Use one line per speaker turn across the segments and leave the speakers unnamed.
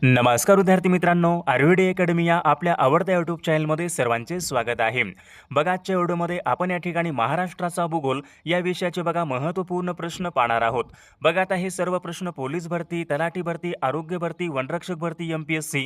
नमस्कार विद्यार्थी मित्रांनो, आयुर्वेद अकॅडमी या आपल्या आवडत्या यूट्यूब चॅनलमध्ये सर्वांचे स्वागत आहे. बघा, आजच्या व्हिडिओमध्ये आपण या ठिकाणी महाराष्ट्राचा भूगोल या विषयाचे महत्त्वपूर्ण प्रश्न पाहणार आहोत. बघा, आता हे सर्व प्रश्न पोलीस भरती, तलाठी भरती, आरोग्य भरती, वनरक्षक भरती, MPSC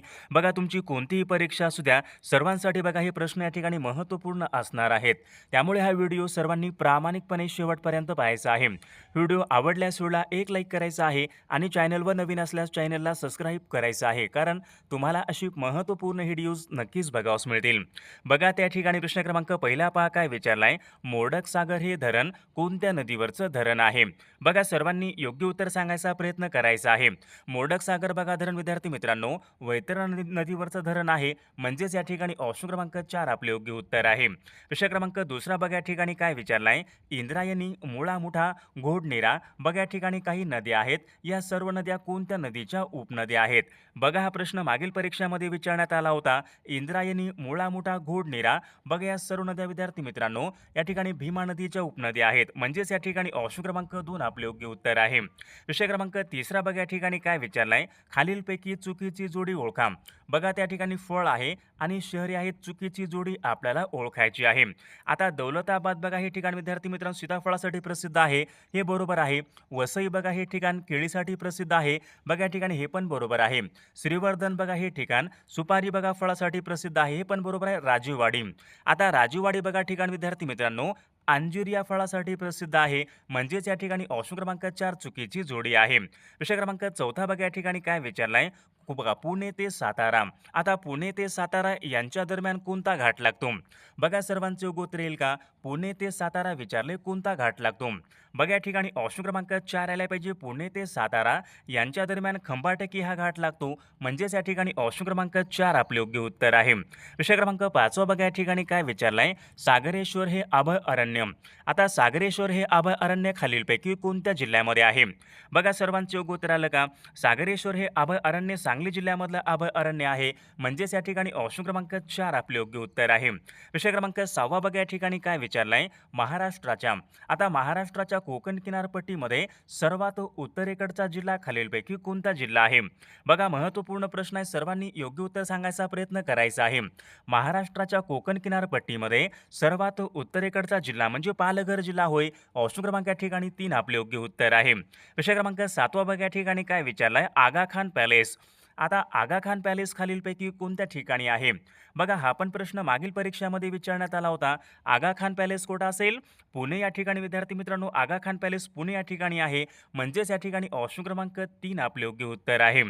तुमची कोणतीही परीक्षा असू द्या, सर्वांसाठी हे प्रश्न या ठिकाणी महत्त्वपूर्ण असणार आहेत. त्यामुळे हा व्हिडिओ सर्वांनी प्रामाणिकपणे शेवटपर्यंत पाहायचा आहे. व्हिडिओ आवडल्यास व्हिडिओला एक लाईक करायचा आहे आणि चॅनलवर नवीन असल्यास चॅनलला सबस्क्राईब करायचं आहे, कारण तुम्हाला अशी महत्त्वपूर्ण व्हिडिओज नक्कीच बघावयास मिळतील. बघा, त्या ठिकाणी प्रश्न क्रमांक पहिला पहा काय विचारलाय. मोडक सागर हे धरण कोणत्या नदीवरचं धरण आहे? बघा, सर्वांनी योग्य उत्तर सांगायचा प्रयत्न करायचा आहे. मोडक सागर धरण विद्यार्थी मित्रांनो वैतरणा नदीवरचं धरण आहे, म्हणजेच या ठिकाणी ऑप्शन क्रमांक 4 आपले योग्य उत्तर आहे. प्रश्न क्रमांक दुसरा बघा, या ठिकाणी काय विचारलाय. इंद्रायणी, मुळा मुठा, घोडनेरा या ठिकाणी काही नद्या आहेत. या सर्व नद्या कोणत्या नदीच्या उपनद्या आहेत? बघा, हा प्रश्न मागील परीक्षामध्ये विचारण्यात आला होता. इंद्रायणी, मुळा मुठा, घोडनेरा या सर्व नद्या विद्यार्थी मित्रांनो या ठिकाणी भीमा नदीच्या उपनद्या आहेत, म्हणजेच या ठिकाणी ऑप्शन क्रमांक 2 आपले योग्य उत्तर आहे. विषय क्रमांक तिसरा बघा, या ठिकाणी काय विचारलाय. खालीलपैकी चुकीची जोडी ओळखा. बघा, त्या ठिकाणी फळ आहे आणि शहरे आहेत, चुकीची जोडी आपल्याला ओळखायची आहे. आता दौलताबाद हे ठिकाण विद्यार्थी मित्रांनो सीताफळासाठी प्रसिद्ध आहे, हे बरोबर आहे. वसई हे ठिकाण केळीसाठी प्रसिद्ध आहे, या ठिकाणी हे पण बरोबर आहे. श्रीवर्धन हे ठिकाण सुपारी फळासाठी प्रसिद्ध आहे, हे पण बरोबर आहे. राजीववाडी, आता राजीववाडी ठिकाण विद्यार्थी मित्रांनो अंजीर या फळासाठी प्रसिद्ध आहे, म्हणजेच या ठिकाणी ऑप्शन क्रमांक 4 चुकीची जोडी आहे. विषय क्रमांक चौथा या ठिकाणी काय विचारलाय. बघा, पुणे ते सातारा. आता पुणे ते सातारा यांच्या दरम्यान कोणता घाट लागतो? बघा, सर्वांचे योग्य उत्तर येईल का? पुणे ते सातारा विचारले कोणता घाट लागतो? बघा, या ठिकाणी ऑप्शन क्रमांक 4 आला पाहिजे. पुणे ते सातारा यांच्या दरम्यान खंबाटकी हा घाट लागतो, म्हणजेच या ठिकाणी ऑप्शन क्रमांक 4 आपले योग्य उत्तर आहे. विषय क्रमांक 5 बघा, या ठिकाणी काय विचारलाय. सागरेश्वर हे अभय अरण्य. आता सागरेश्वर हे अभय अरण्य खालीलपैकी कोणत्या जिल्ह्यामध्ये आहे? बघा, सर्वांचे योग्य उत्तर आलं का? सागरेश्वर हे अभय अरण्य सांगली जिल्ह्यामधलं अभय अरण्य आहे, म्हणजेच या ठिकाणी ऑप्शन क्रमांक 4 आपले योग्य उत्तर आहे. विषय क्रमांक 6 बघा, या ठिकाणी काय विचारलाय. महाराष्ट्राच्या, आता महाराष्ट्राच्या कोकण किनारपट्टीमध्ये सर्वात उत्तरेकडचा जिल्हा खालीलपैकी कोणता जिल्हा आहे? बघा, महत्त्वपूर्ण प्रश्न आहे, सर्वांनी योग्य उत्तर सांगायचा प्रयत्न करायचा आहे. महाराष्ट्राच्या कोकण किनारपट्टीमध्ये सर्वात उत्तरेकडचा जिल्हा म्हणजे पालघर जिल्हा होय. ऑप्शन क्रमांक या ठिकाणी 3 आपले योग्य उत्तर आहे. विषय क्रमांक 7 बघा, या ठिकाणी काय विचारलाय. आगा खान पॅलेस. आता आगा खान पॅलेस खालीलपैकी कोणत्या ठिकाणी आहे? बघा, हा पण प्रश्न मागील परीक्षामध्ये विचारण्यात आला होता. आगा खान पॅलेस कुठं असेल? पुणे या ठिकाणी विद्यार्थी मित्रांनो आगा खान पॅलेस पुणे या ठिकाणी आहे, म्हणजेच या ठिकाणी ऑप्शन क्रमांक 3 आपले योग्य उत्तर आहे.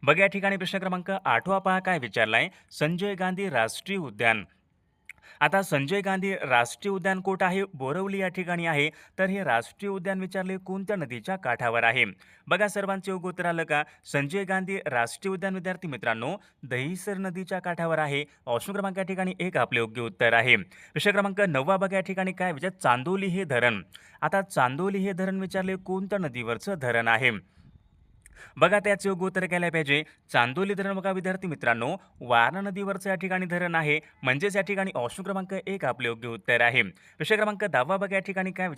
बघा, या ठिकाणी प्रश्न क्रमांक 8 पहा काय विचारलाय. संजय गांधी राष्ट्रीय उद्यान. आता संजय गांधी राष्ट्रीय उद्यान कोट आहे? बोरवली या ठिकाणी आहे. तर हे राष्ट्रीय उद्यान विचारले कोणत्या नदीच्या काठावर आहे? बघा, सर्वांचे योग्य उत्तर आलं का? संजय गांधी राष्ट्रीय उद्यान विद्यार्थी मित्रांनो दहिसर नदीच्या काठावर आहे. ऑप्शन क्रमांक या ठिकाणी 1 आपले योग्य उत्तर आहे. विषय क्रमांक 9 बघा, या ठिकाणी काय विचार. चांदोली हे धरण. आता चांदोली हे धरण विचारले कोणत्या नदीवरचं धरण आहे? बघा, त्याचे योग्य उत्तर केलं पाहिजे. चांदोली धरण बघा विद्यार्थी मित्रांनो वारणा नदीवरचं या ठिकाणी धरण आहे, म्हणजेच या ठिकाणी ऑप्शन क्रमांक 1 आपले योग्य उत्तर आहे. विषय क्रमांक 10 बघा, या ठिकाणी काय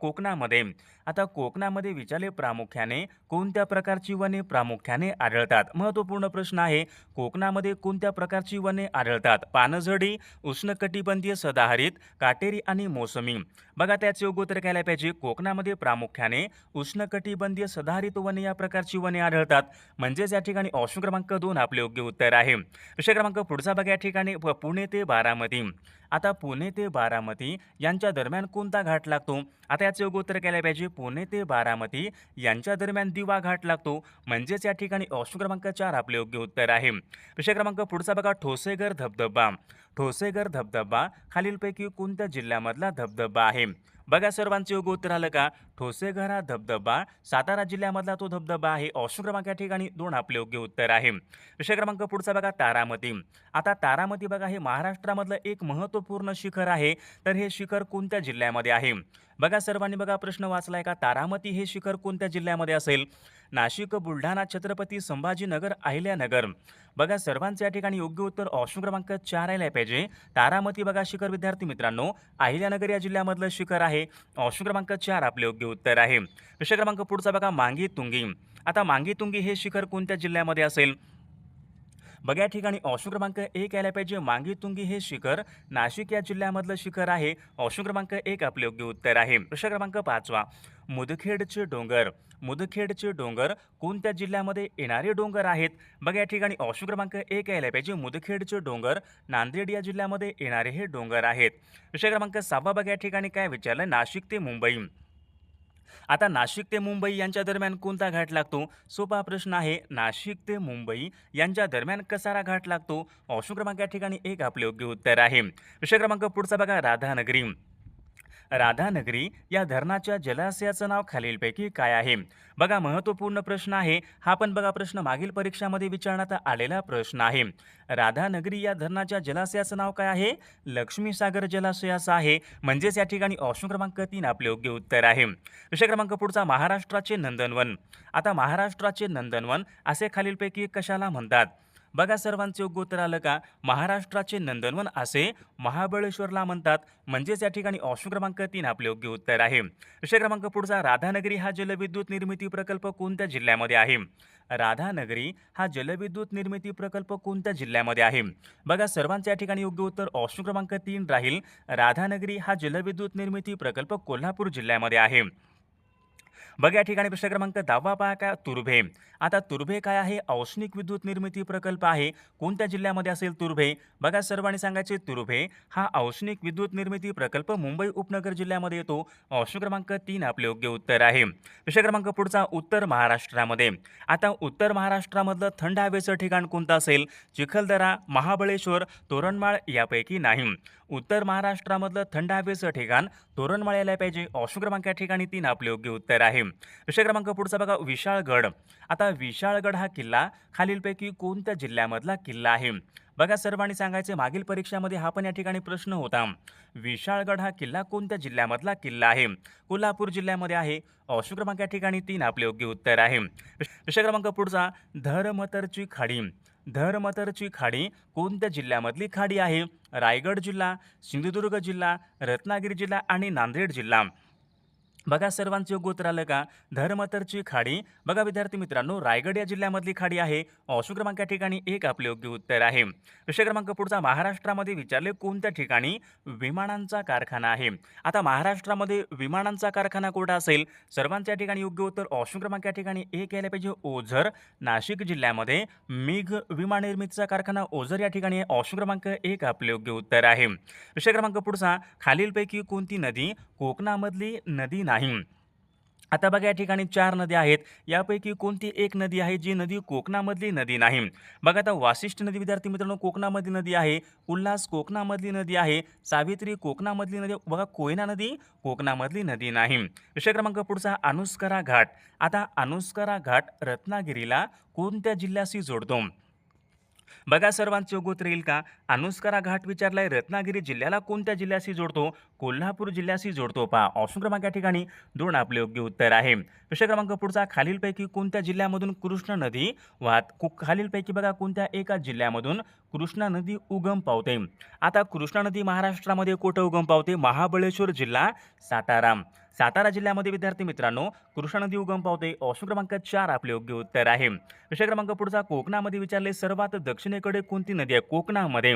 कोकणामध्ये. आता कोकणामध्ये विचारले प्रामुख्याने कोणत्या प्रकारची वने प्रामुख्याने आढळतात? महत्त्वपूर्ण प्रश्न आहे. कोकणामध्ये कोणत्या प्रकारची वने आढळतात? पानझडी, उष्णकटिबंधीय सदाहरित, काटेरी आणि मोसमी. बघा, त्याचे योग्य उत्तर केलं पाहिजे. कोकणामध्ये प्रामुख्याने उष्णकटिबंधीय सदाहरित वने या प्रकारची वने आढळतात, म्हणजेच या ठिकाणी ऑप्शन क्रमांक 2 आपले योग्य उत्तर आहे. विषय क्रमांक पुढचा बघा, या ठिकाणी पुणे ते बारामती. आता पुणे ते बारामती यांच्या दरम्यान कोणता घाट लागतो? आता याचे योग्य उत्तर केलं पाहिजे. पुणे ते बारामती यांच्या दरम्यान दिवा घाट लागतो, म्हणजेच या ठिकाणी ऑप्शन क्रमांक 4 आपले योग्य उत्तर आहे. विषय क्रमांक पुढचा बघा, ठोसेघर धबधबा. ठोसेघर धबधबा खालीलपैकी कोणत्या जिल्ह्यामधला धबधबा आहे? बघा, सर्वांचे योग्य उत्तर आलं का? ठोसेघर हा धबधबा सातारा जिल्ह्यामधला तो धबधबा आहे. ऑप्शन क्रमांक या ठिकाणी 2 आपले योग्य उत्तर आहे. विषय क्रमांक पुढचा बघा, तारामती. आता तारामती बघा हे महाराष्ट्रामधलं एक महत्त्वपूर्ण शिखर आहे, तर हे शिखर कोणत्या जिल्ह्यामध्ये आहे? बघा, सर्वांनी प्रश्न वाचलाय का? तारामती हे शिखर कोणत्या जिल्ह्यामध्ये असेल? नाशिक, बुलढाणा, छत्रपती संभाजीनगर, अहिल्यानगर. बघा सर्वांचे या ठिकाणी योग्य उत्तर ऑप्शन क्रमांक 4 यायला पाहिजे. तारामती बघा शिखर विद्यार्थी मित्रांनो, अहिल्यानगर या जिल्ह्यामधलं शिखर आहे. ऑप्शन क्रमांक 4 आपले योग्य उत्तर आहे. विषय क्रमांक पुढचा बघा मांगी तुंगी. आता मांगी तुंगी हे शिखर कोणत्या जिल्ह्यामध्ये असेल? बघा या ठिकाणी ऑप्शन क्रमांक 1 यायला पाहिजे. मांगी तुंगी हे शिखर नाशिक या जिल्ह्यामधलं शिखर आहे. ऑप्शन क्रमांक 1 आपले योग्य उत्तर आहे. प्रश्न क्रमांक 5 मुदखेडचे डोंगर. मुदखेडचे डोंगर कोणत्या जिल्ह्यामध्ये येणारे डोंगर आहेत? बघा या ठिकाणी ऑप्शन क्रमांक 1 यायला पाहिजे. मुदखेडचे डोंगर नांदेड या जिल्ह्यामध्ये येणारे हे डोंगर आहेत. विषय क्रमांक 6 बघा या ठिकाणी काय विचारलं? नाशिक ते मुंबई. आता नाशिक ते मुंबई यांच्या दरम्यान कोणता घाट लागतो? सोपा प्रश्न आहे. नाशिक ते मुंबई यांच्या दरम्यान कसारा घाट लागतो? ऑप्शन क्रमांक या ठिकाणी 1 आपले योग्य उत्तर आहे. विषय क्रमांक पुढचा बघा राधानगरी. राधानगरी या धरणाच्या जलाशयाचं नाव खालीलपैकी काय आहे? बघा महत्त्वपूर्ण प्रश्न आहे हा, पण बघा प्रश्न मागील परीक्षामध्ये विचारण्यात आलेला प्रश्न आहे. राधानगरी या धरणाच्या जलाशयाचं नाव काय आहे? लक्ष्मीसागर जलाशयाचं आहे. म्हणजेच या ठिकाणी ऑप्शन क्रमांक 3 आपले योग्य उत्तर आहे. विषय क्रमांक पुढचा महाराष्ट्राचे नंदनवन. आता महाराष्ट्राचे नंदनवन असे खालीलपैकी कशाला म्हणतात? बघा सर्वांचे योग्य उत्तर आलं का? महाराष्ट्राचे नंदनवन असे महाबळेश्वरला म्हणतात. म्हणजेच या ठिकाणी ऑप्शन क्रमांक 3 आपले योग्य उत्तर आहे. विषय क्रमांक पुढचा राधानगरी हा जलविद्युत निर्मिती प्रकल्प कोणत्या जिल्ह्यामध्ये आहे? राधानगरी हा जलविद्युत निर्मिती प्रकल्प कोणत्या जिल्ह्यामध्ये आहे? बघा सर्वांचे या ठिकाणी योग्य उत्तर ऑप्शन क्रमांक 3 राहील. राधानगरी हा जलविद्युत निर्मिती प्रकल्प कोल्हापूर जिल्ह्यामध्ये आहे. बघा या ठिकाणी प्रश्न क्रमांक 10 पहा का तुर्भे. आता तुर्भे काय आहे? औष्णिक विद्युत निर्मिती प्रकल्प आहे. कोणत्या जिल्ह्यामध्ये असेल तुर्भे? बघा सर्वांनी सांगायचे तुर्भे हा औष्णिक विद्युत निर्मिती प्रकल्प मुंबई उपनगर जिल्ह्यामध्ये येतो. ऑप्शन क्रमांक 3 आपले योग्य उत्तर आहे. विषय क्रमांक पुढचा उत्तर महाराष्ट्रामध्ये. आता उत्तर महाराष्ट्रामधलं थंड हवेचं ठिकाण कोणतं असेल? चिखलदरा, महाबळेश्वर, तोरणमाळ यापैकी नाही. उत्तर महाराष्ट्रामधलं थंड हवेचं ठिकाण तोरणमाळ यायला पाहिजे. ऑप्शन क्रमांक या ठिकाणी 3 आपले योग्य उत्तर आहे. विषय क्रमांक पुढचा बघा विशाळगड. आता विशाळगड हा किल्ला खालीलपैकी कोणत्या जिल्ह्यामधला किल्ला आहे? बघा सर्वांनी सांगायचे मागील परीक्षामध्ये हा पण या ठिकाणी प्रश्न होता. विशाळगड हा किल्ला कोणत्या जिल्ह्यामधला किल्ला आहे? कोल्हापूर जिल्ह्यामध्ये आहे. ऑप्शन क्रमांक या ठिकाणी 3 आपले योग्य उत्तर आहे. विषय क्रमांक पुढचा धरमतरची खाडी. धरमतरची खाडी कोणत्या जिल्ह्यामधली खाडी आहे? रायगड जिल्हा, सिंधुदुर्ग जिल्हा, रत्नागिरी जिल्हा आणि नांदेड जिल्हा. बघा सर्वांचे योग्य उत्तर आलं का? धरमतरची खाडी बघा विद्यार्थी मित्रांनो रायगड या जिल्ह्यामधली खाडी आहे. ऑप्शन क्रमांक या ठिकाणी 1 आपले योग्य उत्तर आहे. विषय क्रमांक पुढचा महाराष्ट्रामध्ये विचारले कोणत्या ठिकाणी विमानांचा कारखाना आहे? आता महाराष्ट्रामध्ये विमानांचा कारखाना कुठं असेल? सर्वांच्या ठिकाणी योग्य उत्तर ऑप्शन क्रमांक या ठिकाणी 1 यायला पाहिजे. ओझर, नाशिक जिल्ह्यामध्ये मिग विमान निर्मितीचा कारखाना ओझर या ठिकाणी आहे. ऑप्शन क्रमांक 1 आपले योग्य उत्तर आहे. विषय क्रमांक पुढचा खालीलपैकी कोणती नदी कोकणामधली नदी नाही? आता बघा या ठिकाणी 4 नद्या आहेत. यापैकी कोणती एक नदी आहे जी नदी कोकणामधली नदी नाही? बघा आता वासिष्ठ नदी विद्यार्थी मित्रांनो कोकणामधली नदी आहे. उल्हास कोकणामधली नदी आहे. सावित्री कोकणामधली नदी. बघा कोयना नदी कोकणामधली नदी नाही. विषय क्रमांक पुढचा अनुस्करा घाट. आता अनुस्करा घाट रत्नागिरीला कोणत्या जिल्ह्याशी जोडतो? बघा सर्वांचे योग्य उत्तर येईल का? अनुस्करा घाट विचारलाय रत्नागिरी जिल्ह्याला कोणत्या जिल्ह्याशी जोडतो? कोल्हापूर जिल्ह्याशी जोडतो. पहा ऑप्शन क्रमांक या ठिकाणी 2 आपले योग्य उत्तर आहे. विषय क्रमांक पुढचा खालीलपैकी कोणत्या जिल्ह्यामधून कृष्णा नदी खालीलपैकी बघा कोणत्या एका जिल्ह्यामधून कृष्णा नदी उगम पावते? आता कृष्णा नदी महाराष्ट्रामध्ये कुठं उगम पावते? महाबळेश्वर जिल्हा, सातारा. सातारा जिल्ह्यामध्ये विद्यार्थी मित्रांनो कृष्णा नदी उगम पावते. ऑप्शन क्रमांक 4 आपले योग्य उत्तर आहे. विषय क्रमांक पुढचा कोकणामध्ये विचारले सर्वात दक्षिणेकडे कोणती नदी आहे?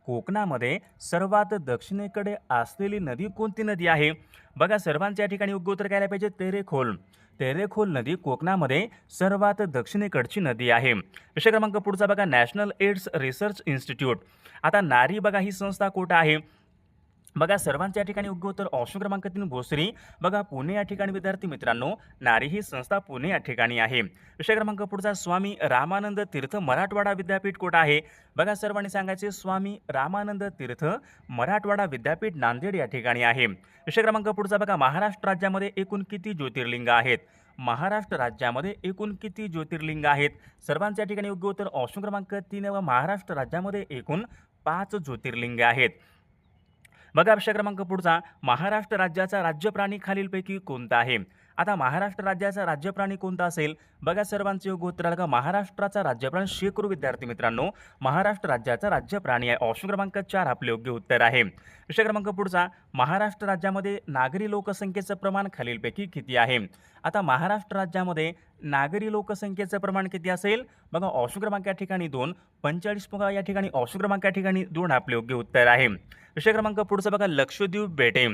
कोकणामध्ये सर्वात दक्षिणेकडे असलेली नदी कोणती नदी आहे? बघा सर्वांच्या ठिकाणी योग्य उत्तर काय पाहिजे? तेरेखोल नदी कोकणामध्ये सर्वात दक्षिणेकडची नदी आहे. विषय क्रमांक पुढचा बघा नॅशनल एड्स रिसर्च इन्स्टिट्यूट. आता नारी बघा ही संस्था कुठं आहे? बघा सर्वांच्या ठिकाणी योग्य उत्तर ऑप्शन क्रमांक 3 भोसरी. बघा पुणे या ठिकाणी विद्यार्थी मित्रांनो नारी ही संस्था पुणे या ठिकाणी आहे. विषय क्रमांक पुढचा स्वामी रामानंद तीर्थ मराठवाडा विद्यापीठ कुठं आहे? बघा सर्वांनी सांगायचे स्वामी रामानंद तीर्थ मराठवाडा विद्यापीठ नांदेड या ठिकाणी आहे. विषय क्रमांक पुढचा बघा महाराष्ट्र राज्यामध्ये एकूण किती ज्योतिर्लिंग आहेत? महाराष्ट्र राज्यामध्ये एकूण किती ज्योतिर्लिंग आहेत? सर्वांच्या ठिकाणी योग्य उत्तर ऑप्शन क्रमांक 3 व महाराष्ट्र राज्यामध्ये एकूण 5 ज्योतिर्लिंग आहेत. बघा विषय क्रमांक पुढचा महाराष्ट्र राज्याचा राज्य प्राणी खालीलपैकी कोणता आहे? आता महाराष्ट्र राज्याचा राज्यप्राणी कोणता असेल? बघा सर्वांचे योग्य उत्तर आलं का महाराष्ट्राचा राज्यप्राणी शेकडो विद्यार्थी मित्रांनो महाराष्ट्र राज्याचा राज्यप्राणी आहे. ऑप्शन क्रमांक 4 आपले योग्य उत्तर आहे. विषय क्रमांक पुढचा महाराष्ट्र राज्यामध्ये नागरी लोकसंख्येचं प्रमाण खालीलपैकी किती आहे? आता महाराष्ट्र राज्यामध्ये नागरी लोकसंख्येचं प्रमाण किती असेल? बघा ऑप्शन क्रमांक या ठिकाणी 2, 45 बघा या ठिकाणी ऑप्शन क्रमांक या ठिकाणी 2 आपले योग्य उत्तर आहे. विषय क्रमांक पुढचा बघा लक्षद्वीप बेटे.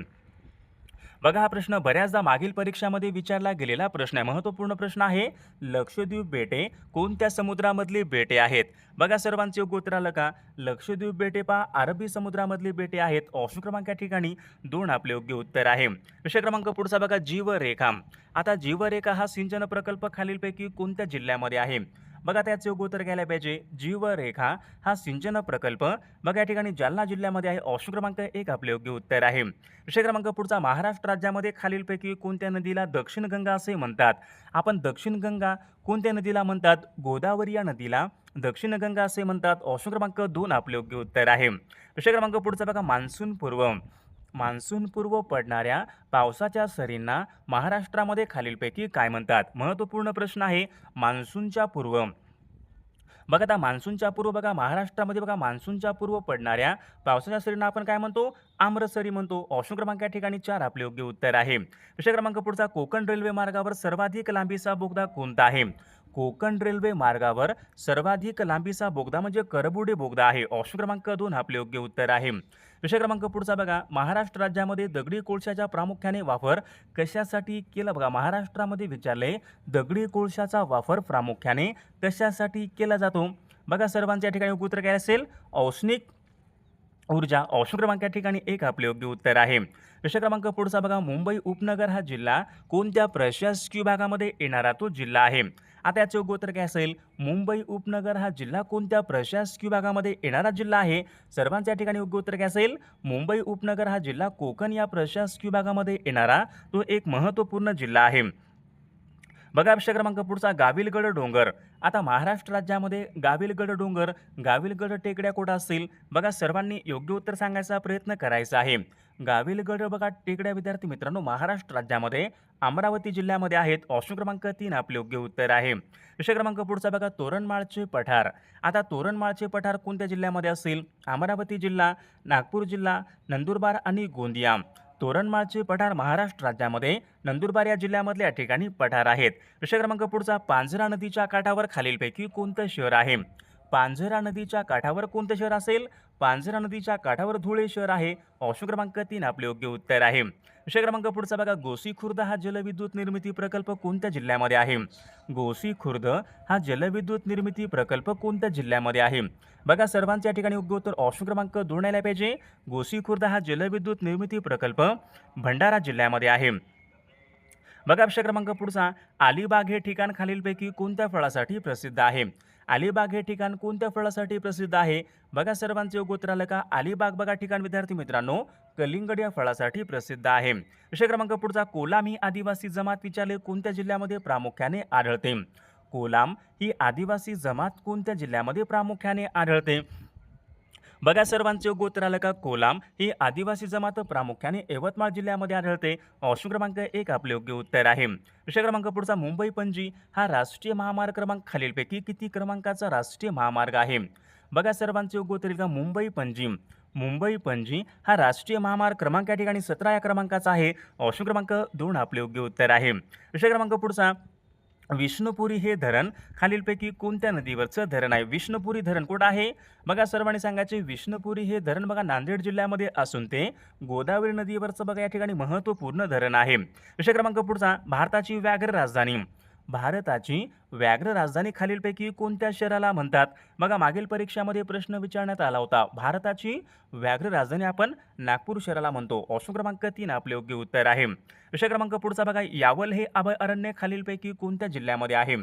बघा हा प्रश्न बऱ्याचदा मागील परीक्षामध्ये विचारला गेलेला प्रश्न आहे. महत्त्वपूर्ण प्रश्न आहे. लक्षद्वीप बेटे कोणत्या समुद्रामधली बेटे आहेत? बघा सर्वांचे योग्य उत्तर आलं का? लक्षद्वीप बेटे पहा अरबी समुद्रामधली बेटे आहेत. ऑप्शन क्रमांक या ठिकाणी 2 आपले योग्य उत्तर आहे. विषय क्रमांक पुढचा बघा जीवरेखा. आता जीवरेखा हा सिंचन प्रकल्प खालीलपैकी कोणत्या जिल्ह्यामध्ये आहे? बघा त्याचे योग्य उत्तर घ्यायला पाहिजे. जीवरेखा हा सिंचन प्रकल्प बघा या ठिकाणी जालना जिल्ह्यामध्ये आहे. ऑप्शन क्रमांक 1 आपले योग्य उत्तर आहे. विषय क्रमांक पुढचा महाराष्ट्र राज्यामध्ये खालीलपैकी कोणत्या नदीला दक्षिण गंगा असे म्हणतात? आपण दक्षिण गंगा कोणत्या नदीला म्हणतात? गोदावरी या नदीला दक्षिण गंगा असे म्हणतात. ऑप्शन क्रमांक 2 आपले योग्य उत्तर आहे. विषय क्रमांक पुढचा बघा मान्सून पूर्व पडणाऱ्या पावसाच्या सरींना महाराष्ट्रामध्ये खालीलपैकी काय म्हणतात? महत्त्वपूर्ण प्रश्न आहे. मान्सूनच्या पूर्व बघा आता मान्सूनच्या पूर्व बघा महाराष्ट्रामध्ये बघा मान्सूनच्या पूर्व पडणाऱ्या पावसाच्या सरींना आपण काय म्हणतो? आम्रसरी म्हणतो. ऑप्शन क्रमांक या ठिकाणी 4 आपले योग्य उत्तर आहे. विषय क्रमांक पुढचा कोकण रेल्वे मार्गावर सर्वाधिक लांबीचा बोगदा कोणता आहे? कोकण रेल्वे मार्गावर सर्वाधिक लांबीचा बोगदा म्हणजे करबुडे बोगदा आहे. ऑप्शन क्रमांक 2 आपले योग्य उत्तर आहे. विषय क्रमांक पुढचा बघा महाराष्ट्र राज्यामध्ये दगडी कोळशाचा प्रामुख्याने वापर कशासाठी केला? बघा महाराष्ट्रामध्ये विचारले दगडी कोळशाचा वापर प्रामुख्याने कशासाठी केला जातो? बघा सर्वांच्या या ठिकाणी उत्तर काय असेल? औष्णिक ऊर्जा. ऑप्शन क्रमांक या ठिकाणी 1 आपले योग्य उत्तर आहे. विषय क्रमांक पुढचा बघा मुंबई उपनगर हा जिल्हा कोणत्या प्रशासकीय भागामध्ये येणारा तो जिल्हा आहे? आता याचे योग्य उत्तर काय असेल? मुंबई उपनगर हा जिल्हा कोणत्या प्रशासकीय भागामध्ये येणारा जिल्हा आहे? सर्वांच्या ठिकाणी योग्य उत्तर काय असेल? मुंबई उपनगर हा जिल्हा कोकण या प्रशासकीय भागामध्ये येणारा तो एक महत्त्वपूर्ण जिल्हा आहे. बघा विषय क्रमांक पुढचा गाविलगड डोंगर. आता महाराष्ट्र राज्यामध्ये गाविलगड टेकड्या कुठं असतील? बघा सर्वांनी योग्य उत्तर सांगायचा प्रयत्न करायचा आहे. गाविलगड बघा टेकड्या विद्यार्थी मित्रांनो महाराष्ट्र राज्यामध्ये अमरावती जिल्ह्यामध्ये आहेत. ऑप्शन क्रमांक 3 आपले योग्य उत्तर आहे. विषय क्रमांक पुढचा बघा तोरणमाळचे पठार. आता तोरणमाळचे पठार कोणत्या जिल्ह्यामध्ये असतील? अमरावती जिल्हा, नागपूर जिल्हा, नंदुरबार आणि गोंदिया. तोरणमाळचे पठार महाराष्ट्र राज्यामध्ये नंदुरबार या जिल्ह्यामधल्या या ठिकाणी पठार आहेत. विषय क्रमांक पुढचा पांझरा नदीच्या काठावर खालीलपैकी कोणतं शहर आहे? पांझरा नदीच्या काठावर कोणतं शहर असेल? पांझरा नदीच्या काठावर धुळे शहर आहे. ऑप्शन क्रमांक 3 आपले योग्य उत्तर आहे. विषय क्रमांक पुढचा बघा गोसीखुर्द हा जलविद्युत निर्मिती प्रकल्प कोणत्या जिल्ह्यामध्ये आहे? गोसीखुर्द हा जलविद्युत निर्मिती प्रकल्प कोणत्या जिल्ह्यामध्ये आहे? बघा सर्वांच्या या ठिकाणी योग्य उत्तर ऑप्शन क्रमांक 2 यायला पाहिजे. गोसीखुर्द हा जलविद्युत निर्मिती प्रकल्प भंडारा जिल्ह्यामध्ये आहे. बघा विषय क्रमांक पुढचा अलिबाग हे ठिकाण खालीलपैकी कोणत्या फळासाठी प्रसिद्ध आहे? अलिबाग हे ठिकाण कोणत्या फळासाठी प्रसिद्ध आहे? बघा सर्वांचे योग्य उत्तर आलं का? अलिबाग बघा ठिकाण विद्यार्थी मित्रांनो कलिंगड या फळासाठी प्रसिद्ध आहे. विषय क्रमांक पुढचा कोलाम ही आदिवासी जमात विचारले कोणत्या जिल्ह्यामध्ये प्रामुख्याने आढळते? कोलाम ही आदिवासी जमात कोणत्या जिल्ह्यामध्ये प्रामुख्याने आढळते? बघा सर्वांचे योग्य उत्तर आलं का? कोलाम ही आदिवासी जमात प्रामुख्याने यवतमाळ जिल्ह्यामध्ये आढळते. ऑप्शन क्रमांक 1 आपले योग्य उत्तर आहे. विषय क्रमांक पुढचा मुंबई पणजी हा राष्ट्रीय महामार्ग क्रमांक खालीलपैकी किती क्रमांकाचा राष्ट्रीय महामार्ग आहे? बघा सर्वांचे योग्य उत्तर का? मुंबई पणजी हा राष्ट्रीय महामार्ग क्रमांक या ठिकाणी 17 या क्रमांकाचा आहे. ऑप्शन क्रमांक 2 आपले योग्य उत्तर आहे. विषय क्रमांक पुढचा विष्णुपुरी हे धरण खालीलपैकी कोणत्या नदीवरचं धरण आहे? विष्णुपुरी धरण कुठं आहे? बघा सर्वांनी सांगायचे विष्णुपुरी हे धरण बघा नांदेड जिल्ह्यामध्ये असून ते गोदावरी नदीवरचं बघा या ठिकाणी महत्त्वपूर्ण धरण आहे. विषय क्रमांक पुढचा भारताची व्याघ्र राजधानी खालीलपैकी कोणत्या शहराला म्हणतात? बघा मागील परीक्षामध्ये प्रश्न विचारण्यात आला होता. भारताची व्याघ्र राजधानी आपण नागपूर शहराला म्हणतो. ऑप्शन क्रमांक 3 आपले योग्य उत्तर आहे. विषय क्रमांक पुढचा बघा यावल हे अभय अरण्य खालीलपैकी कोणत्या जिल्ह्यामध्ये आहे?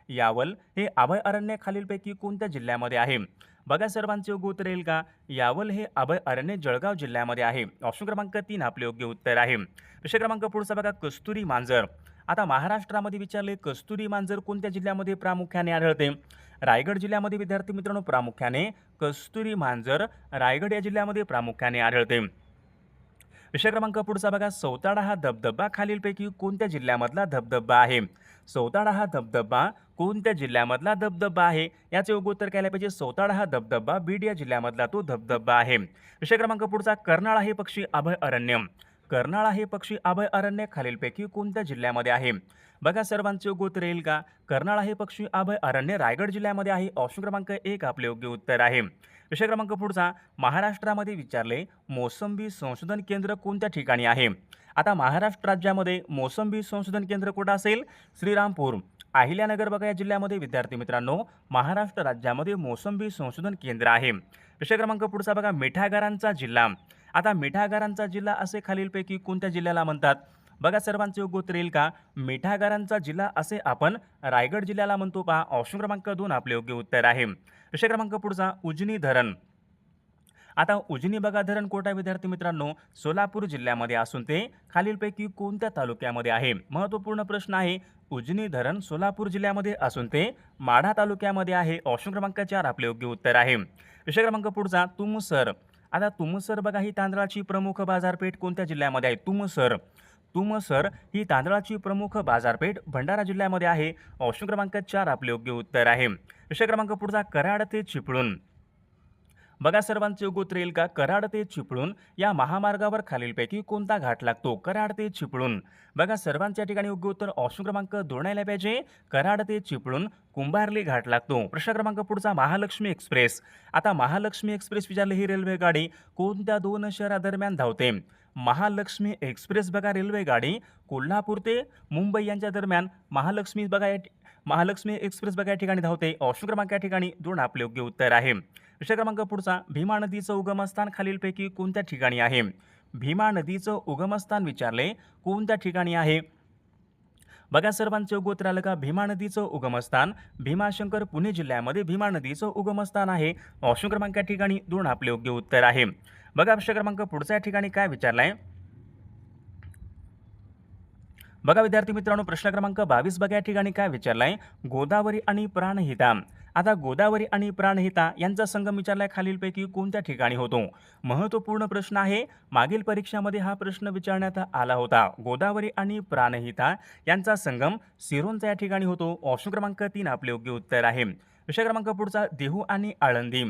यावल हे अभय अरण्य खालीलपैकी कोणत्या जिल्ह्यामध्ये आहे? बघा सर्वांचे योग्य उत्तर येईल का? यावल हे अभय अरण्य जळगाव जिल्ह्यामध्ये आहे. ऑप्शन क्रमांक 3 आपले योग्य उत्तर आहे. विषय क्रमांक पुढचा बघा कस्तुरी मांजर. आता महाराष्ट्रामध्ये विचारले कस्तुरी मांजर कोणत्या जिल्ह्यामध्ये प्रामुख्याने आढळते? रायगड जिल्ह्यामध्ये विद्यार्थी मित्रांनो प्रामुख्याने कस्तुरी मांजर रायगड या जिल्ह्यामध्ये प्रामुख्याने आढळते. विषय क्रमांक पुढचा बघा, सौताडा हा धबधबा खालीलपैकी कोणत्या जिल्ह्यामधला धबधबा आहे? सौताडा हा धबधबा कोणत्या जिल्ह्यामधला धबधबा आहे? याचे योग्य उत्तर काय पाहिजे? सौताडा हा धबधबा बीड या जिल्ह्यामधला तो धबधबा आहे. विषय क्रमांक पुढचा, कर्नाळा हे पक्षी अभय अरण्य. कर्नाळा हे पक्षी अभय अरण्य खालीलपैकी कोणत्या जिल्ह्यामध्ये आहे? बघा सर्वांचे योग्य उत्तर येईल का? कर्नाळा हे पक्षी अभय अरण्य रायगड जिल्ह्यामध्ये आहे. ऑप्शन क्रमांक 1 आपले योग्य उत्तर आहे. विषय क्रमांक पुढचा, महाराष्ट्रामध्ये विचारले मोसंबी संशोधन केंद्र कोणत्या ठिकाणी आहे? आता महाराष्ट्र राज्यामध्ये मोसंबी संशोधन केंद्र कुठं असेल? श्रीरामपूर, अहिल्यानगर बघा या जिल्ह्यामध्ये विद्यार्थी मित्रांनो महाराष्ट्र राज्यामध्ये मोसंबी संशोधन केंद्र आहे. विषय क्रमांक पुढचा बघा, मिठागरांचा जिल्हा. आता मिठागरांचा जिल्हा असे खालीलपैकी कोणत्या जिल्ह्याला म्हणतात? बघा सर्वांचे योग्य उत्तर येईल का? मिठागरांचा जिल्हा असे आपण रायगड जिल्ह्याला म्हणतो पहा. ऑप्शन क्रमांक 2 आपले योग्य उत्तर आहे. विषय क्रमांक पुढचा, उजनी धरण. आता उजनी बघा धरण कोठा विद्यार्थी मित्रांनो सोलापूर जिल्ह्यामध्ये असून ते खालीलपैकी कोणत्या तालुक्यामध्ये आहे? महत्त्वपूर्ण प्रश्न आहे. उजनी धरण सोलापूर जिल्ह्यामध्ये असून ते माढा तालुक्यामध्ये आहे. ऑप्शन क्रमांक 4 आपले योग्य उत्तर आहे. विषय क्रमांक पुढचा, तुमसर. आता तुमसर बघा ही तांदळाची प्रमुख बाजारपेठ कोणत्या जिल्ह्यामध्ये आहे? तुमसर. तुमसर ही तांदळाची प्रमुख बाजारपेठ भंडारा जिल्ह्यामध्ये आहे. ऑप्शन क्रमांक 4 आपले योग्य उत्तर आहे. विषय क्रमांक पुढचा, कराड ते चिपळूण. बघा सर्वांचे योग्य उत्तर येईल का? कराड ते चिपळूण या महामार्गावर खालीलपैकी कोणता घाट लागतो? कराड ते चिपळूण. बघा सर्वांच्या ठिकाणी योग्य उत्तर ऑप्शन क्रमांक 2 यायला पाहिजे. कराड ते चिपळूण कुंभारली घाट लागतो. प्रश्न क्रमांक पुढचा, महालक्ष्मी एक्सप्रेस. आता महालक्ष्मी एक्सप्रेस विचारले ही रेल्वे गाडी कोणत्या 2 शहरादरम्यान धावते? महालक्ष्मी एक्सप्रेस बघा रेल्वे गाडी कोल्हापूर ते मुंबई यांच्या दरम्यान महालक्ष्मी बघा महालक्ष्मी एक्सप्रेस बघा या ठिकाणी धावते. ऑप्शन क्रमांक या ठिकाणी 2 आपले योग्य उत्तर आहे. विषय क्रमांक पुढचा, भीमा नदीचं उगमस्थान खालीलपैकी कोणत्या ठिकाणी आहे? भीमा नदीचं उगमस्थान विचारले कोणत्या ठिकाणी आहे? बघा सर्वांचे योग्य उत्तर आलं का? भीमा नदीचं उगमस्थान भीमाशंकर पुणे जिल्ह्यामध्ये भीमा नदीचं उगमस्थान आहे. ऑप्शन क्रमांक या ठिकाणी 2 आपले योग्य उत्तर आहे. बघा विषय क्रमांक पुढचा या ठिकाणी काय विचारलाय? बघा विद्यार्थी मित्रांनो प्रश्न क्रमांक 22 बघा या ठिकाणी काय विचारलाय? गोदावरी आणि प्राणहिता. आता गोदावरी आणि प्राणहिता यांचा संगम विचारलाय खालीलपैकी कोणत्या ठिकाणी होतो? महत्त्वपूर्ण प्रश्न आहे. मागील परीक्षामध्ये हा प्रश्न विचारण्यात आला होता. गोदावरी आणि प्राणहिता यांचा संगम सिरोंचा या ठिकाणी होतो. ऑप्शन क्रमांक 3 आपले योग्य उत्तर आहे. विषय क्रमांक पुढचा, देहू आणि आळंदी.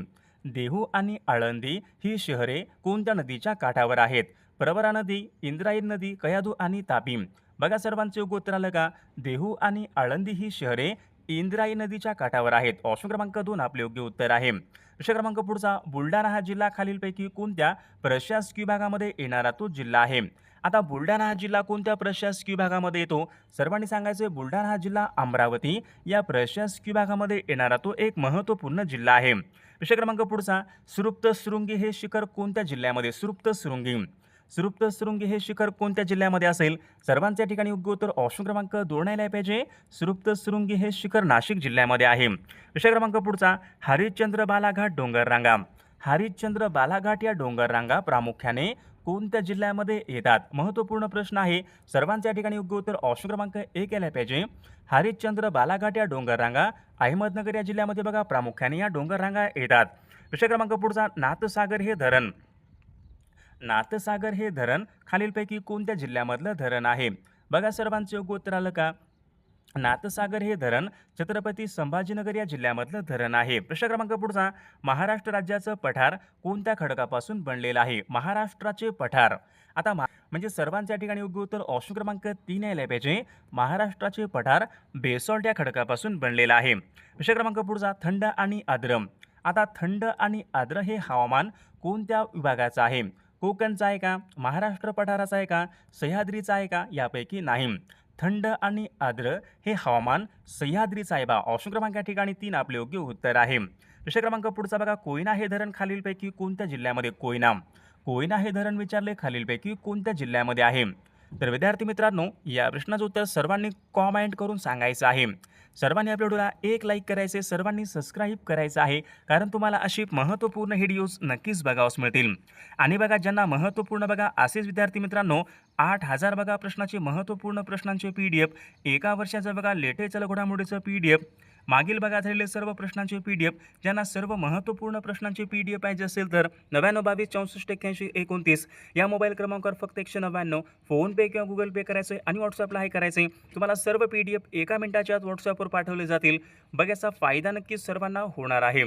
देहू आणि आळंदी ही शहरे कोणत्या नदीच्या काठावर आहेत? प्रवरा नदी, इंद्रायणी नदी, कयाधू आणि तापी. बघा सर्वांचे योग्य उत्तर आलं का? देहू आणि आळंदी ही शहरे इंद्रायणी नदीच्या काठावर आहेत. ऑप्शन क्रमांक 2 आपले योग्य उत्तर आहे. विषय क्रमांक पुढचा, बुलढाणा हा जिल्हा खालीलपैकी कोणत्या प्रशासकीय विभागामध्ये येणारा तो जिल्हा आहे? आता बुलढाणा हा जिल्हा कोणत्या प्रशासकीय विभागामध्ये येतो? सर्वांनी सांगायचे बुलढाणा हा जिल्हा अमरावती या प्रशासकीय विभागामध्ये येणारा तो एक महत्त्वपूर्ण जिल्हा आहे. विषय क्रमांक पुढचा, सुरुप्तशृंगी हे शिखर कोणत्या जिल्ह्यामध्ये? सुरुप्तशृंगी. सुरुप्तशृंगी हे शिखर कोणत्या जिल्ह्यामध्ये असेल? सर्वांच्या ठिकाणी योग्य उत्तर ऑप्शन क्रमांक 2 यायला पाहिजे. सुरुप्तशृंगी हे शिखर नाशिक जिल्ह्यामध्ये आहे. विषय क्रमांक पुढचा, हरिश्चंद्र बालाघाट डोंगर रांगा. हरिश्चंद्र बालाघाट या डोंगर रांगा प्रामुख्याने कोणत्या जिल्ह्यामध्ये येतात? महत्त्वपूर्ण प्रश्न आहे. सर्वांच्या ठिकाणी योग्य उत्तर ऑप्शन क्रमांक 1 यायला पाहिजे. हरिश्चंद्र बालाघाट या डोंगर रांगा अहमदनगर या जिल्ह्यामध्ये बघा प्रामुख्याने या डोंगर रांगा येतात. विषय क्रमांक पुढचा, नाथसागर हे धरण. नाथसागर हे धरण खालीलपैकी कोणत्या जिल्ह्यामधलं धरण आहे? बघा सर्वांचे योग्य उत्तर आलं का? नाथसागर हे धरण छत्रपती संभाजीनगर या जिल्ह्यामधलं धरण आहे. प्रश्न क्रमांक पुढचा, महाराष्ट्र राज्याचं पठार कोणत्या खडकापासून बनलेलं आहे? महाराष्ट्राचे पठार. आता म्हणजे सर्वांच्या ठिकाणी योग्य उत्तर ऑप्शन क्रमांक 3 यायला पाहिजे. महाराष्ट्राचे पठार बेसॉल्ट या खडकापासून बनलेलं आहे. विषय क्रमांक पुढचा, थंड आणि आर्द्र. आता थंड आणि आर्द्र हे हवामान कोणत्या विभागाचं आहे? कोकणचा आहे का? महाराष्ट्र पठाराचा आहे का? सह्याद्रीचा आहे का? यापैकी नाही. थंड आणि आर्द्र हे हवामान सह्याद्रीचा आहे बा. ऑप्शन क्रमांक या ठिकाणी 3 आपले योग्य उत्तर आहे. विषय क्रमांक पुढचा बघा, कोयना हे धरण खालीलपैकी कोणत्या जिल्ह्यामध्ये? कोयना. कोयना हे धरण विचारले खालीलपैकी कोणत्या जिल्ह्यामध्ये आहे? तर विद्यार्थी मित्रांनो या प्रश्नाचं उत्तर सर्वांनी कॉमेंट करून सांगायचं आहे. सर्वांनी आपल्या व्हिडिओला एक लाईक करायचे, सर्वांनी सबस्क्राईब करायचं आहे, कारण तुम्हाला अशी महत्त्वपूर्ण व्हिडिओज नक्कीच बघावस मिळतील. आणि बघा ज्यांना महत्त्वपूर्ण बघा असेच विद्यार्थी मित्रांनो 8000 बघा प्रश्नाचे महत्त्वपूर्ण प्रश्नांचे PDF, एका वर्षाचं बघा लेटेस्ट घडामोडीचं PDF मागील भागात राहिलेले सर्व प्रश्नांचे PDF, ज्यांना सर्व महत्त्वपूर्ण प्रश्नांचे PDF पाहिजे असेल तर 9922 64 81 29 या मोबाईल क्रमांकावर फक्त 199 फोनपे किंवा गुगल पे करायचं आणि व्हॉट्सअपला हाय करायचे. तुम्हाला सर्व PDF एका मिनिटाच्या आत व्हॉट्सअपवर पाठवले जातील. बघ याचा फायदा नक्कीच सर्वांना होणार आहे.